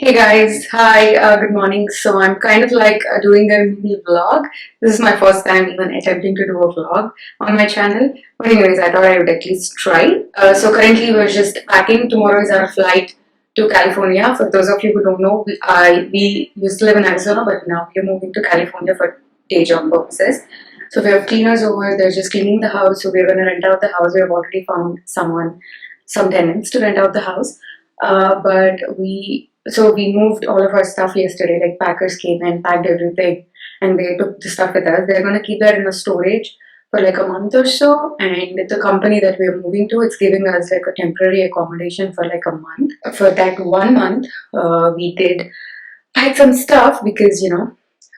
Hey guys, hi, good morning. So I'm kind of like doing a mini vlog. This is my first time even attempting to do a vlog on my channel. But anyways, I thought I would at least try. So currently we're just packing. Tomorrow is our flight to California. For those of you who don't know, we used to live in Arizona, but now we're moving to California for day job purposes. So we have cleaners over, they're just cleaning the house. So we're going to rent out the house. We have already found some tenants to rent out the house. So we moved all of our stuff yesterday. Like packers came and packed everything, and they took the stuff with us. They're gonna keep that in a storage for like a month or so. And the company that we're moving to, it's giving us like a temporary accommodation for like a month. For that 1 month, we did pack some stuff because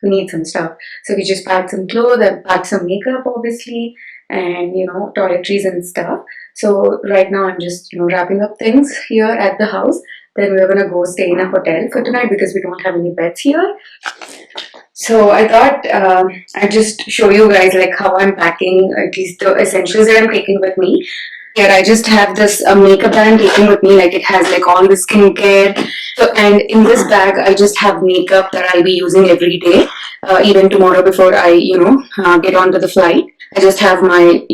we need some stuff. So we just packed some clothes and packed some makeup, obviously, and toiletries and stuff. So right now I'm just wrapping up things here at the house. Then we're gonna go stay in a hotel for tonight because we don't have any beds here. So I thought I'd just show you guys like how I'm packing at least the essentials that I'm taking with me. Here I just have this makeup that I'm taking with me. Like it has like all the skincare. So and in this bag I just have makeup that I'll be using every day, even tomorrow before I get onto the flight. I just have my,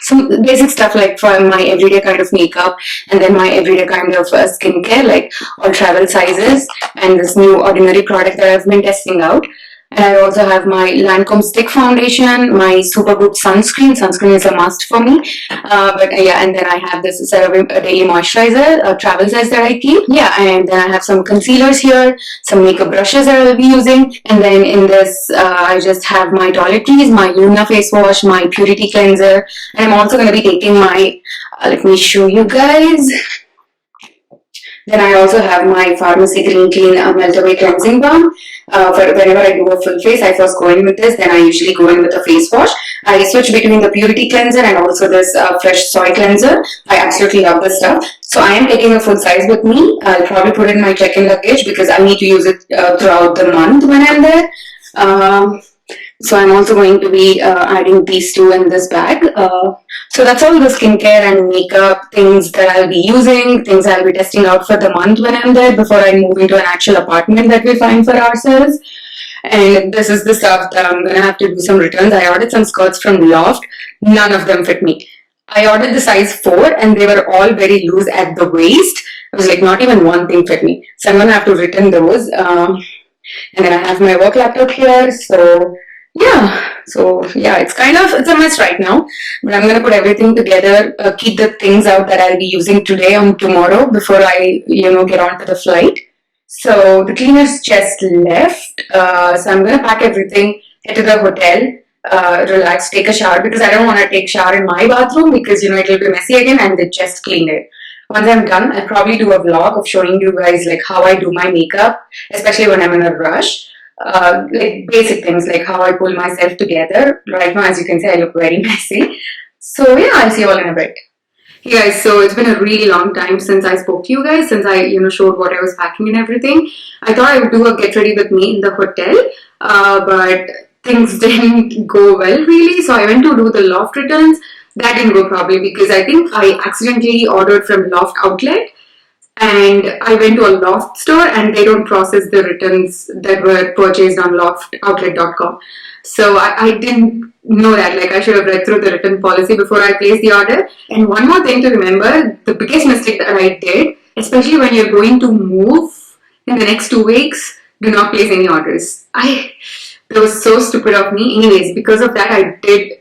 some basic stuff like for my everyday kind of makeup, and then my everyday kind of skincare, like all travel sizes, and this new Ordinary product that I've been testing out. And I also have my Lancome stick foundation, my super good sunscreen. Sunscreen is a must for me. Yeah, and then I have this CeraVe daily moisturizer, travel size that I keep. Yeah, and then I have some concealers here, some makeup brushes that I will be using. And then in this, I just have my toiletries, my Luna face wash, my purity cleanser. And I'm also going to be taking my, let me show you guys. Then I also have my Pharmacy Green Clean Melt Away Cleansing Balm. For whenever I do a full face, I first go in with this, then I usually go in with a face wash. I switch between the Purity Cleanser and also this Fresh Soy Cleanser. I absolutely love this stuff. So I am taking a full size with me. I'll probably put it in my check-in luggage because I need to use it throughout the month when I'm there. So I'm also going to be adding these two in this bag. So that's all the skincare and makeup things that I'll be using, things I'll be testing out for the month when I'm there before I move into an actual apartment that we find for ourselves. And this is the stuff that I'm going to have to do some returns. I ordered some skirts from Loft. None of them fit me. I ordered the size 4 and they were all very loose at the waist. It was like not even one thing fit me. So I'm going to have to return those. And then I have my work laptop here. So yeah, it's a mess right now, but I'm gonna put everything together, keep the things out that I'll be using today and tomorrow before I get onto the flight. So the cleaners just left, so I'm gonna pack everything, head to the hotel, relax, take a shower because I don't want to take shower in my bathroom because it'll be messy again and they just cleaned it. Once I'm done, I'll probably do a vlog of showing you guys like how I do my makeup, especially when I'm in a rush. Like basic things like how I pull myself together. Right now, as you can see, I look very messy. So yeah, I'll see you all in a bit. Hey guys, so it's been a really long time since I spoke to you guys, since I showed what I was packing and everything. I thought I would do a get ready with me in the hotel, but things didn't go well really. So I went to do the Loft returns. That didn't go properly because I think I accidentally ordered from Loft Outlet. And I went to a Loft store and they don't process the returns that were purchased on loftoutlet.com. So I didn't know that. Like I should have read through the return policy before I placed the order. And one more thing to remember, the biggest mistake that I did, especially when you're going to move in the next 2 weeks, do not place any orders. That was so stupid of me. Anyways, because of that, I did,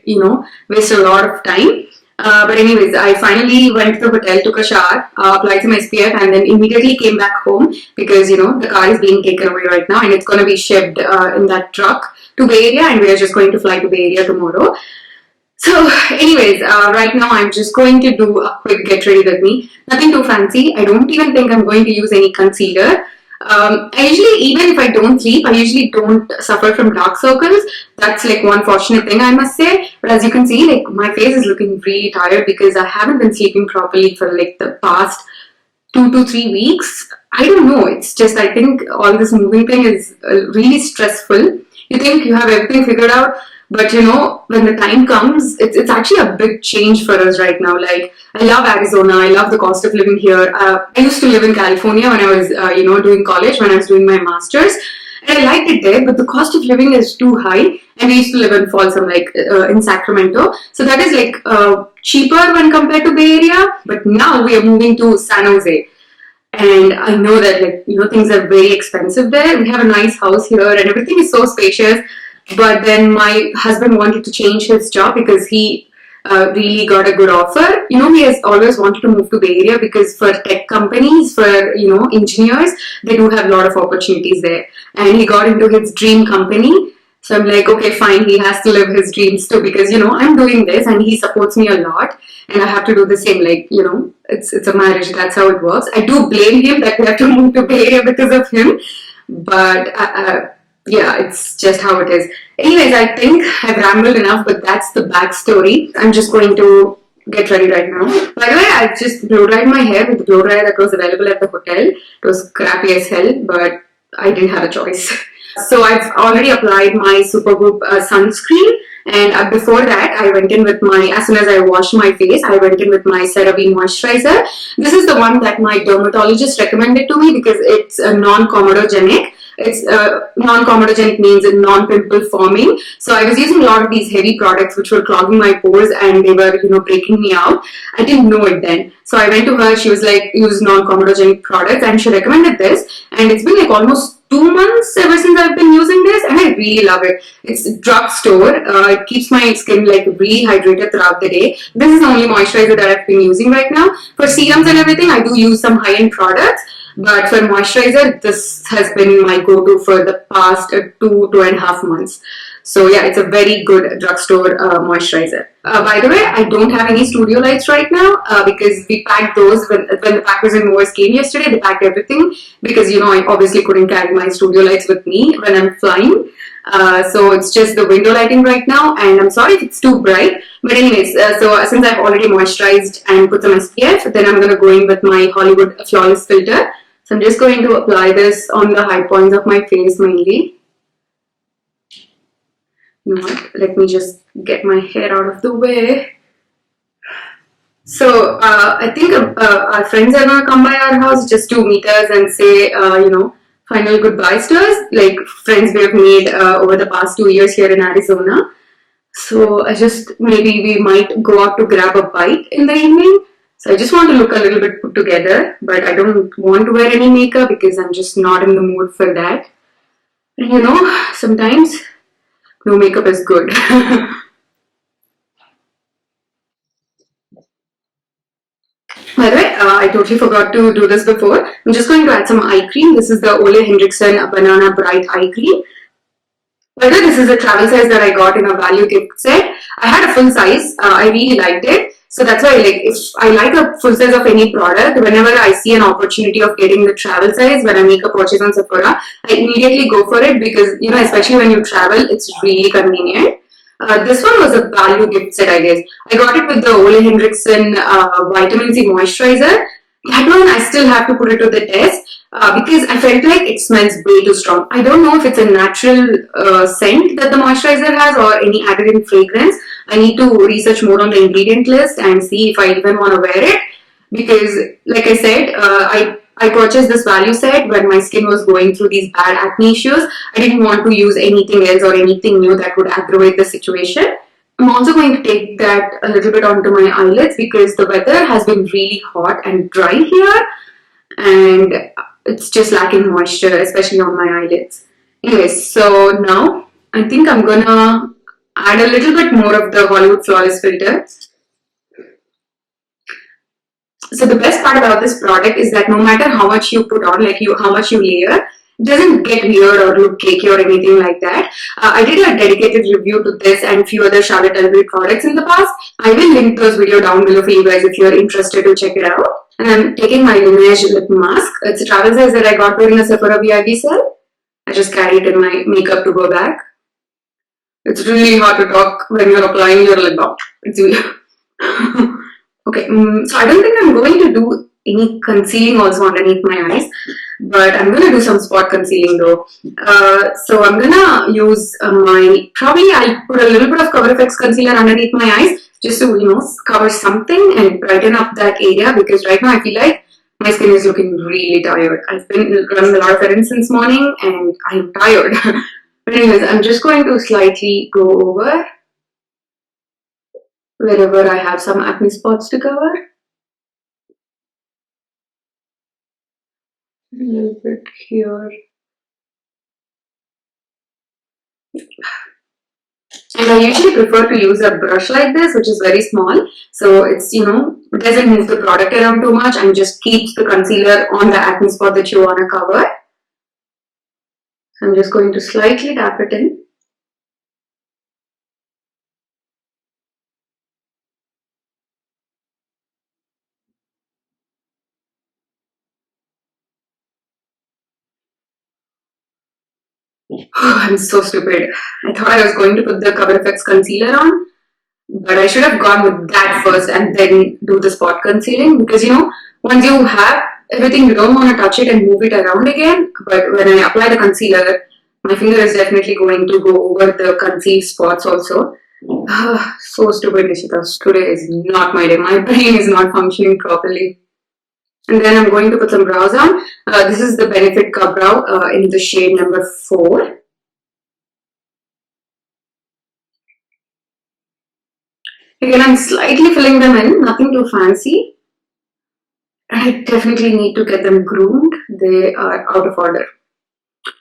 waste a lot of time. But anyways, I finally went to the hotel, took a shower, applied some SPF, and then immediately came back home because the car is being taken away right now and it's going to be shipped in that truck to Bay Area, and we are just going to fly to Bay Area tomorrow. So anyways, right now I'm just going to do a quick get ready with me. Nothing too fancy. I don't even think I'm going to use any concealer. I usually, even if I don't sleep, I usually don't suffer from dark circles. That's like one fortunate thing I must say. But as you can see, like my face is looking really tired because I haven't been sleeping properly for like the past 2 to 3 weeks. I don't know. It's just I think all this moving thing is really stressful. You think you have everything figured out, But you know, when the time comes, it's actually a big change for us right now. Like, I love Arizona. I love the cost of living here. I used to live in California when I was, doing college, when I was doing my masters. And I liked it there, but the cost of living is too high. And we used to live in Folsom, like in Sacramento. So that is like cheaper when compared to Bay Area. But now we are moving to San Jose. And I know that, like, things are very expensive there. We have a nice house here and everything is so spacious. But then my husband wanted to change his job because he really got a good offer. He has always wanted to move to Bay Area because for tech companies, for, engineers, they do have a lot of opportunities there. And he got into his dream company. So I'm like, okay, fine, he has to live his dreams too because, I'm doing this and he supports me a lot and I have to do the same. Like, it's a marriage, that's how it works. I do blame him that we have to move to Bay Area because of him. But yeah, it's just how it is. Anyways, I think I've rambled enough, but that's the backstory. I'm just going to get ready right now. By the way, I just blow dried my hair with the blow dryer that was available at the hotel. It was crappy as hell, but I didn't have a choice. So I've already applied my Supergoop sunscreen, and before that I went in with as soon as I washed my face, I went in with my CeraVe moisturizer. This is the one that my dermatologist recommended to me because it's non-comedogenic. It's non-comedogenic means non-pimple forming. So I was using a lot of these heavy products which were clogging my pores and they were, breaking me out. I didn't know it then. So I went to her, she was like, use non-comedogenic products, and she recommended this. And it's been like almost 2 months ever since I've been using this, and I really love it. It's drugstore. It keeps my skin like really hydrated throughout the day. This is the only moisturizer that I've been using right now. For serums and everything, I do use some high-end products. But for moisturizer, this has been my go-to for the past 2.5 months. So yeah, it's a very good drugstore moisturizer. By the way, I don't have any studio lights right now because we packed those when the packers and movers came yesterday. They packed everything because, I obviously couldn't carry my studio lights with me when I'm flying. So it's just the window lighting right now, and I'm sorry if it's too bright. But anyways, so since I've already moisturized and put some SPF, then I'm going to go in with my Hollywood Flawless filter. So I'm just going to apply this on the high points of my face mainly. You know what? Let me just get my hair out of the way. So I think our friends are going to come by our house just to meet us and say, final goodbyes to us, like friends we have made over the past 2 years here in Arizona. So maybe we might go out to grab a bite in the evening. So I just want to look a little bit put together, but I don't want to wear any makeup because I'm just not in the mood for that. And sometimes no makeup is good. By the way, I totally forgot to do this before. I'm just going to add some eye cream. This is the Ole Henriksen Banana Bright Eye Cream. By the way, this is a travel size that I got in a value gift set. I had a full size. I really liked it. So that's why, like, if I like a full size of any product, whenever I see an opportunity of getting the travel size, when I make a purchase on Sephora, I immediately go for it because, especially when you travel, it's really convenient. This one was a value gift set, I guess. I got it with the Ole Henriksen Vitamin C Moisturizer. That one, I still have to put it to the test because I felt like it smells way too strong. I don't know if it's a natural scent that the moisturizer has or any added in fragrance. I need to research more on the ingredient list and see if I even want to wear it because, like I said, I purchased this value set when my skin was going through these bad acne issues. I didn't want to use anything else or anything new that would aggravate the situation. I'm also going to take that a little bit onto my eyelids because the weather has been really hot and dry here and it's just lacking moisture, especially on my eyelids. Anyways, so now I think I'm gonna add a little bit more of the Hollywood Flawless filter. So the best part about this product is that no matter how much you put on, how much you layer, it doesn't get weird or look cakey or anything like that. I did a dedicated review to this and few other Charlotte Tilbury products in the past. I will link those videos down below for you guys if you're interested to check it out. And I'm taking my Laneige lip mask. It's a travel size that I got during a Sephora VIP sale. I just carry it in my makeup to go back. It's really hard to talk when you're applying your lip balm. It's weird. Okay, so I don't think I'm going to do any concealing also underneath my eyes, but I'm gonna do some spot concealing though. So I'm gonna use I'll put a little bit of Cover FX concealer underneath my eyes just to, cover something and brighten up that area, because right now I feel like my skin is looking really tired. I've been running a lot of errands since morning and I'm tired. But anyways, I'm just going to slightly go over wherever I have some acne spots to cover. A little bit here. And I usually prefer to use a brush like this, which is very small. So it's, doesn't move the product around too much and just keeps the concealer on the acne spot that you want to cover. So I'm just going to slightly tap it in. Oh, I'm so stupid. I thought I was going to put the Cover FX concealer on, but I should have gone with that first and then do the spot concealing, because once you have everything, you don't want to touch it and move it around again. But when I apply the concealer, my finger is definitely going to go over the concealed spots also. So stupid, Nishitha. Today is not my day. My brain is not functioning properly. And then I'm going to put some brows on. This is the Benefit Cup Brow in the shade number 4. Again, I'm slightly filling them in, nothing too fancy. I definitely need to get them groomed. They are out of order.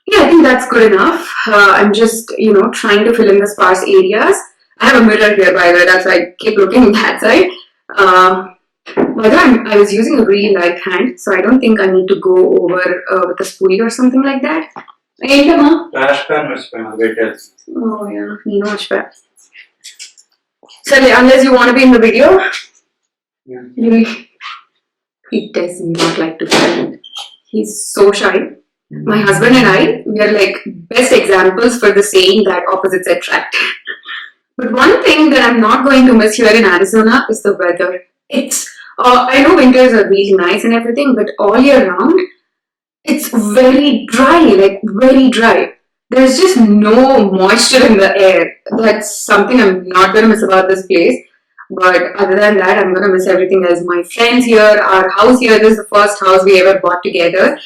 Yeah, I think that's good enough. I'm just, trying to fill in the sparse areas. I have a mirror here, by the way, that's why I keep looking that side. By the way, I was using a really light hand, so I don't think I need to go over with a spoolie or something like that. Oh yeah, you know much better. So unless you want to be in the video, he does not like to be. He's so shy. My husband and I, we are like best examples for the saying that opposites attract. But one thing that I'm not going to miss here in Arizona is the weather. I know winters are really nice and everything, but all year round, it's very dry, like very dry. There's just no moisture in the air. That's something I'm not going to miss about this place. But other than that, I'm going to miss everything else. My friends here, our house here, this is the first house we ever bought together.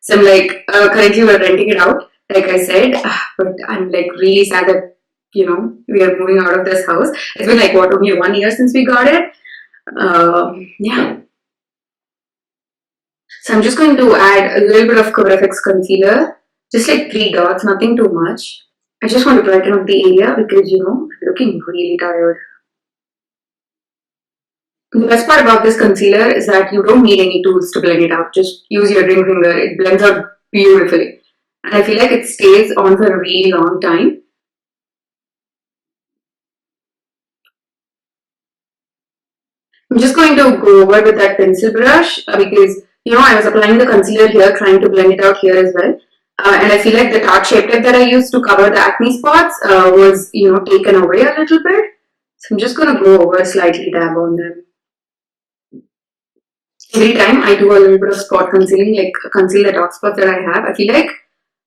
So I'm like, currently we're renting it out, like I said. But I'm like really sad that, we are moving out of this house. It's been like, only 1 year since we got it. Yeah. So I'm just going to add a little bit of Cover FX concealer, just like 3 dots, nothing too much. I just want to brighten up the area because, I'm looking really tired. The best part about this concealer is that you don't need any tools to blend it out. Just use your ring finger. It blends out beautifully. And I feel like it stays on for a really long time. I'm just going to go over with that pencil brush because, I was applying the concealer here, trying to blend it out here as well. And I feel like the Tarte Shape Tape that I used to cover the acne spots was, taken away a little bit. So I'm just going to go over, slightly dab on them. Every time I do a little bit of spot concealing, like conceal the dark spots that I have, I feel like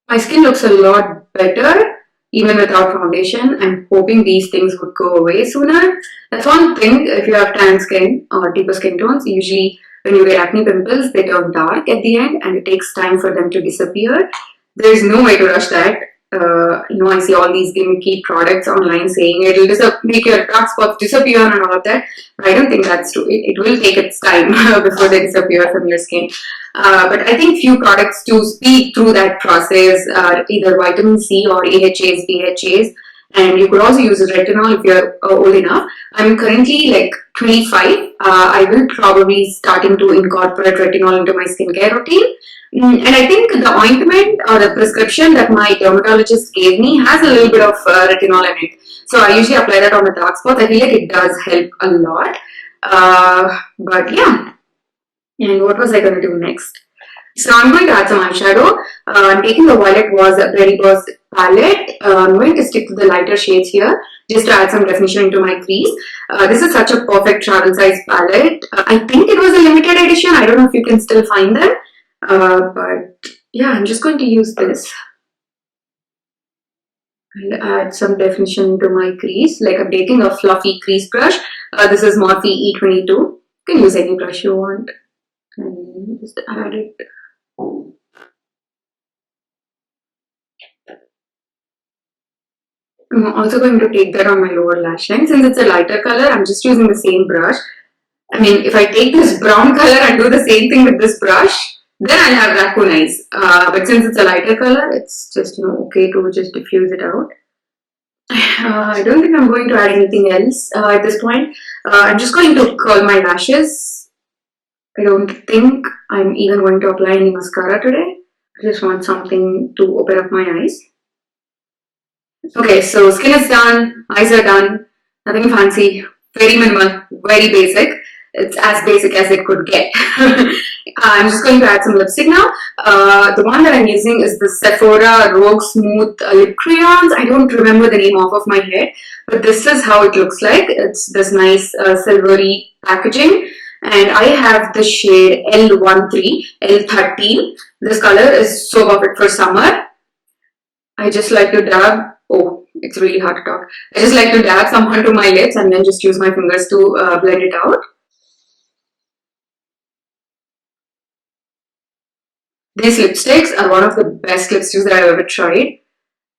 my skin looks a lot better even without foundation. I'm hoping these things would go away sooner. That's one thing, if you have tan skin or deeper skin tones, usually when you get acne pimples, they turn dark at the end and it takes time for them to disappear. There's no way to rush that. I see all these gimmicky products online saying it'll make your dark spots disappear and all of that. But I don't think that's true. It will take its time before they disappear from your skin. But I think few products to speed through that process are either vitamin C or AHAs, BHAs. And you could also use retinol if you're old enough. I'm currently like 25. I will probably starting to incorporate retinol into my skincare routine. And I think the ointment or the prescription that my dermatologist gave me has a little bit of retinol in it. So I usually apply that on the dark spots. I feel like it does help a lot. But yeah. And what was I going to do next? So I'm going to add some eyeshadow. I'm taking the Violet Was Berry Burst palette. I'm going to stick to the lighter shades here just to add some definition into my crease. This is such a perfect travel size palette. I think it was a limited edition. I don't know if you can still find them. But yeah, I'm just going to use this and add some definition to my crease. Like I'm taking a fluffy crease brush. This is Morphe E22. You can use any brush you want and just add it. I'm also going to take that on my lower lash line. Since it's a lighter color, I'm just using the same brush. I mean, if I take this brown color and do the same thing with this brush, then I'll have raccoon eyes. But since it's a lighter color, it's just, okay to just diffuse it out. I don't think I'm going to add anything else at this point. I'm just going to curl my lashes. I don't think I'm even going to apply any mascara today. I just want something to open up my eyes. Okay, so skin is done, eyes are done, nothing fancy, very minimal, very basic. It's as basic as it could get. I'm just going to add some lipstick now. The one that I'm using is the Sephora Rogue Smooth Lip Crayons. I don't remember the name off of my head, but this is how it looks like. It's this nice silvery packaging. And I have the shade L13, L13. This color is so perfect for summer. I just like to dab, it's really hard to talk. I just like to dab some onto my lips and then just use my fingers to blend it out. These lipsticks are one of the best lipsticks that I've ever tried.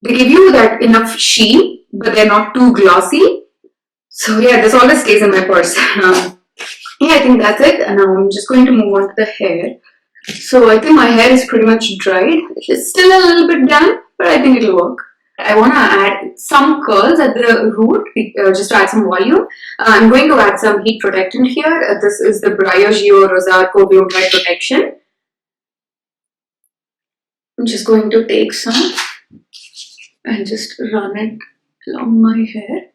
They give you that enough sheen, but they're not too glossy. So yeah, this always stays in my purse. Yeah, I think that's it. And now I'm just going to move on to the hair. So I think my hair is pretty much dried. It's still a little bit damp, but I think it'll work. I want to add some curls at the root, just to add some volume. I'm going to add some heat protectant here. This is the Briogeo Rosarco Glow Dry Protection. I'm just going to take some and just run it along my hair.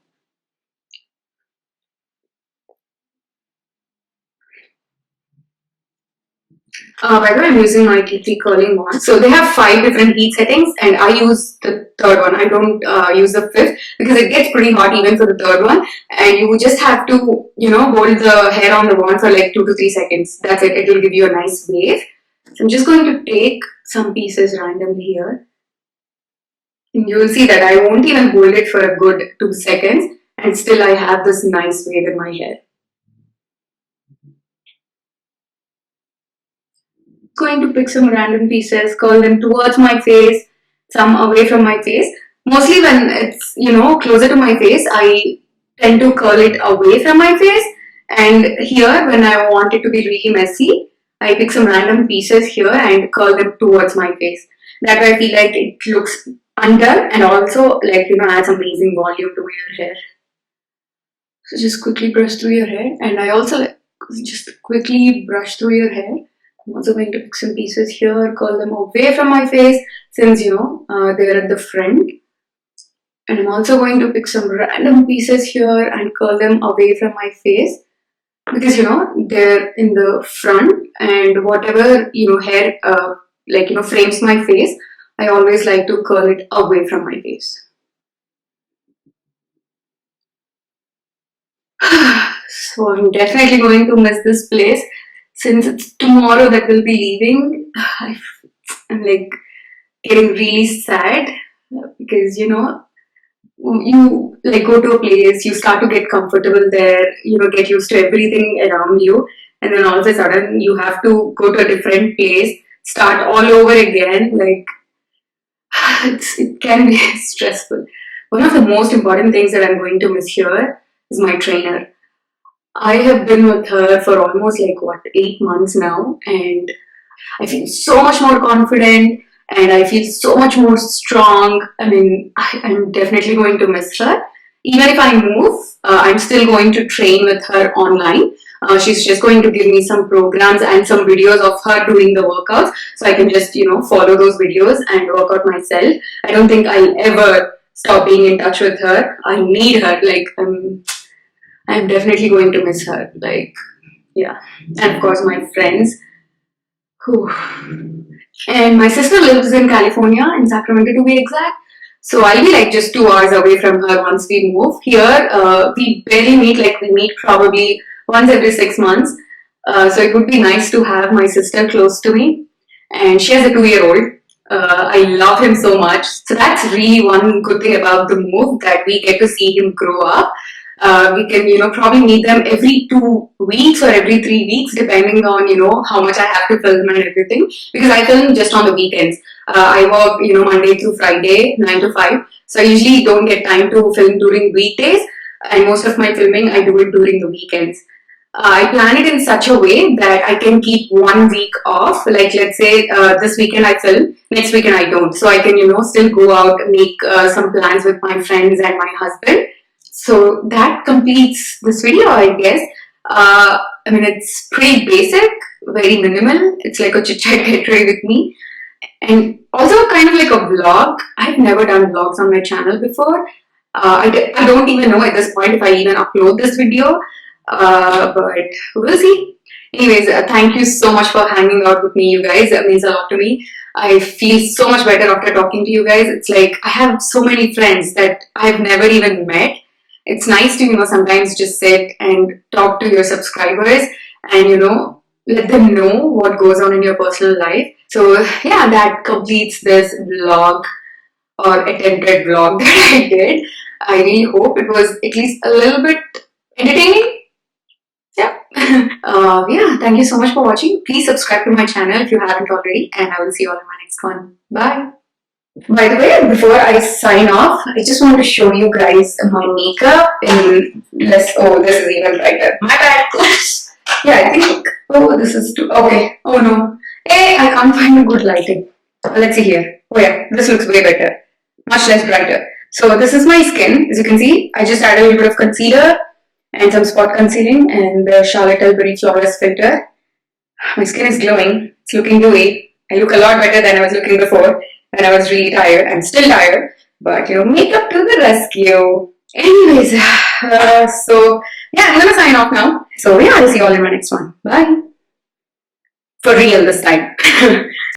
By the way, I'm using my T3 curling wand. So they have 5 different heat settings and I use the third one. I don't use the 5th because it gets pretty hot even for the third one. And you just have to, hold the hair on the wand for like 2 to 3 seconds. That's it. It will give you a nice wave. So I'm just going to take some pieces randomly here. And you will see that I won't even hold it for a good 2 seconds. And still I have this nice wave in my hair. Going to pick some random pieces, curl them towards my face, some away from my face. Mostly when it's, closer to my face, I tend to curl it away from my face. And here, when I want it to be really messy, I pick some random pieces here and curl them towards my face. That way I feel like it looks undone and also like, adds amazing volume to your hair. So just quickly brush through your hair. And I also just quickly brush through your hair. I'm also going to pick some pieces here, curl them away from my face since, they're at the front. And I'm also going to pick some random pieces here and curl them away from my face because, they're in the front and whatever, hair, frames my face, I always like to curl it away from my face. So I'm definitely going to miss this place. Since it's tomorrow that we'll be leaving, I'm like getting really sad because you like go to a place, you start to get comfortable there, get used to everything around you, and then all of a sudden you have to go to a different place, start all over again. Like it can be stressful. One of the most important things that I'm going to miss here is my trainer. I have been with her for almost 8 months now, and I feel so much more confident and I feel so much more strong. I mean, I'm definitely going to miss her. Even if I move, I'm still going to train with her online. She's just going to give me some programs and some videos of her doing the workouts so I can just, follow those videos and work out myself. I don't think I'll ever stop being in touch with her. I need her. I'm definitely going to miss her. Yeah. And of course, my friends. Whew. And my sister lives in California, in Sacramento to be exact. So I'll be just 2 hours away from her once we move. Here, we barely meet, we meet probably once every 6 months. So it would be nice to have my sister close to me. and she has a 2-year-old. I love him so much. So that's really one good thing about the move, that we get to see him grow up. We can, probably meet them every 2 weeks or every 3 weeks, depending on, how much I have to film and everything. Because I film just on the weekends. I work, Monday through Friday, 9 to 5. So I usually don't get time to film during weekdays. And most of my filming, I do it during the weekends. I plan it in such a way that I can keep 1 week off. Like, let's say this weekend I film, next weekend I don't. So I can, still go out and make some plans with my friends and my husband. So that completes this video, I guess. It's pretty basic, very minimal. It's like a chit chat get ready with me. And also kind of like a vlog. I've never done vlogs on my channel before. I don't even know at this point if I even upload this video. But we'll see. Anyways, thank you so much for hanging out with me, you guys. That means a lot to me. I feel so much better after talking to you guys. It's like I have so many friends that I've never even met. It's nice to, sometimes just sit and talk to your subscribers and, let them know what goes on in your personal life. So yeah, that completes this vlog or attempted vlog that I did. I really hope it was at least a little bit entertaining. Yeah. Yeah, thank you so much for watching. Please subscribe to my channel if you haven't already, and I will see you all in my next one. Bye. By the way, before I sign off, I just want to show you guys my makeup in less. Oh, this is even brighter. My bad. Yeah, I think. Oh, this is too. Okay. Oh no. Hey, I can't find a good lighting. Let's see here. Oh yeah, this looks way better. Much less brighter. So this is my skin. As you can see, I just added a little bit of concealer and some spot concealing and the Charlotte Tilbury Flawless filter. My skin is glowing. It's looking dewy. I look a lot better than I was looking before, and I was really tired. I'm still tired, but makeup to the rescue. Anyways, so yeah, I'm gonna sign off now. So yeah, I'll see you all in my next one. Bye. For real this time.